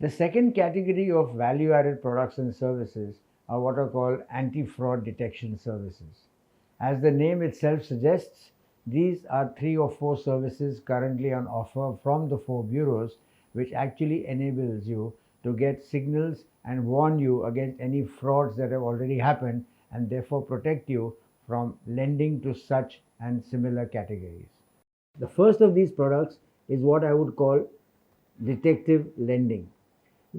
The second category of value-added products and services are what are called anti-fraud detection services. As the name itself suggests, these are 3 or 4 services currently on offer from the 4 bureaus, which actually enables you to get signals and warn you against any frauds that have already happened, and therefore protect you from lending to such and similar categories. The first of these products is what I would call detective lending.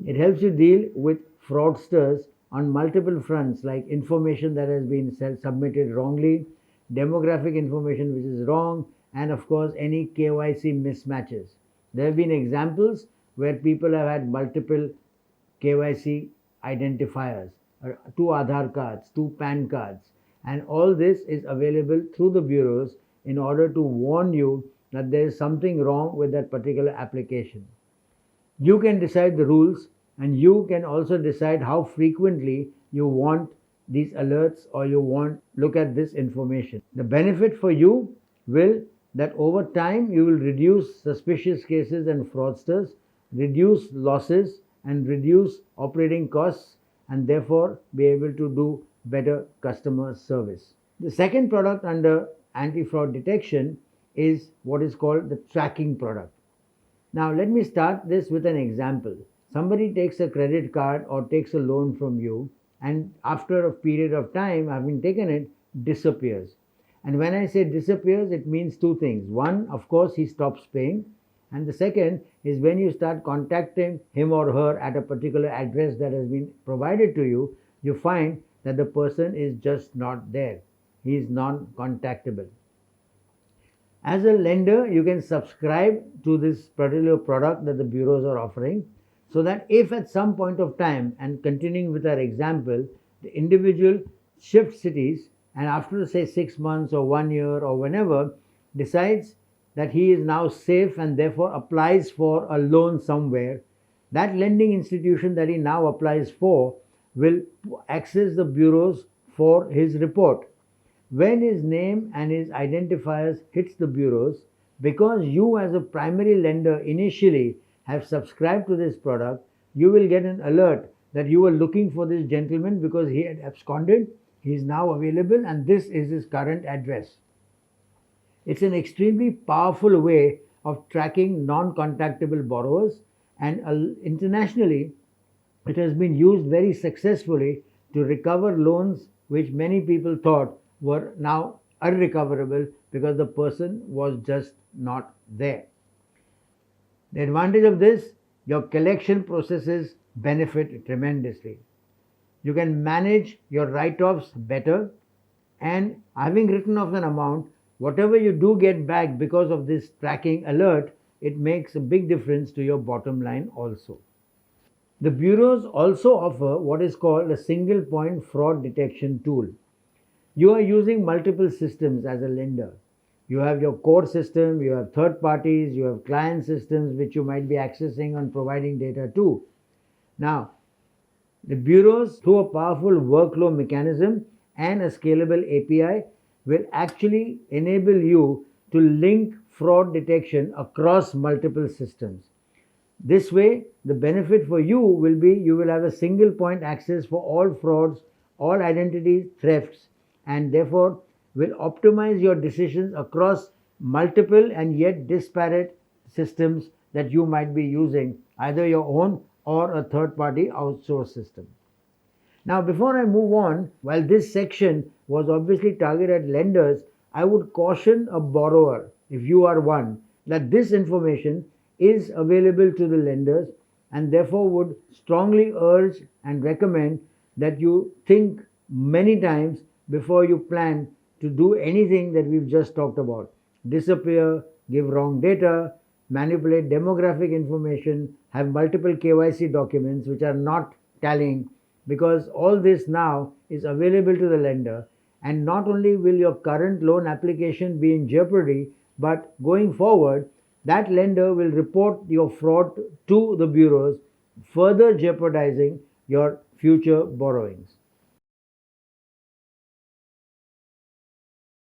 It helps you deal with fraudsters on multiple fronts, like information that has been submitted wrongly, demographic information which is wrong, and of course any KYC mismatches. There have been examples where people have had multiple KYC identifiers, 2 Aadhaar cards, 2 PAN cards, and all this is available through the bureaus in order to warn you that there is something wrong with that particular application. You can decide the rules, and you can also decide how frequently you want these alerts or you want look at this information. The benefit for you will that over time you will reduce suspicious cases and fraudsters, reduce losses and reduce operating costs, and therefore be able to do better customer service. The second product under anti-fraud detection is what is called the tracking product. Now let me start this with an example. Somebody takes a credit card or takes a loan from you, and after a period of time, having taken it, disappears. And when I say disappears, it means 2 things. One, of course, he stops paying. And the second is when you start contacting him or her at a particular address that has been provided to you, you find that the person is just not there. He is non-contactable. As a lender, you can subscribe to this particular product that the bureaus are offering, so that if at some point of time, and continuing with our example, the individual shifts cities and after say 6 months or 1 year or whenever decides that he is now safe and therefore applies for a loan somewhere, that lending institution that he now applies for will access the bureaus for his report. When his name and his identifiers hits the bureaus, because you as a primary lender initially have subscribed to this product, you will get an alert that you were looking for this gentleman because he had absconded, he is now available, and this is his current address. It's an extremely powerful way of tracking non-contactable borrowers, and internationally it has been used very successfully to recover loans which many people thought were now unrecoverable because the person was just not there. The advantage of this, your collection processes benefit tremendously. You can manage your write-offs better, and having written off an amount, whatever you do get back because of this tracking alert, it makes a big difference to your bottom line also. The bureaus also offer what is called a single point fraud detection tool. You are using multiple systems as a lender. You have your core system, you have third parties, you have client systems which you might be accessing and providing data to. Now, the bureaus, through a powerful workflow mechanism and a scalable API, will actually enable you to link fraud detection across multiple systems. This way, the benefit for you will be you will have a single point access for all frauds, all identity thefts, and therefore will optimize your decisions across multiple and yet disparate systems that you might be using, either your own or a third-party outsourced system. Now, before I move on, while this section was obviously targeted at lenders, I would caution a borrower, if you are one, that this information is available to the lenders, and therefore would strongly urge and recommend that you think many times before you plan to do anything that we've just talked about. Disappear, give wrong data, manipulate demographic information, have multiple KYC documents which are not tallying, because all this now is available to the lender, and not only will your current loan application be in jeopardy, but going forward, that lender will report your fraud to the bureaus, further jeopardizing your future borrowings.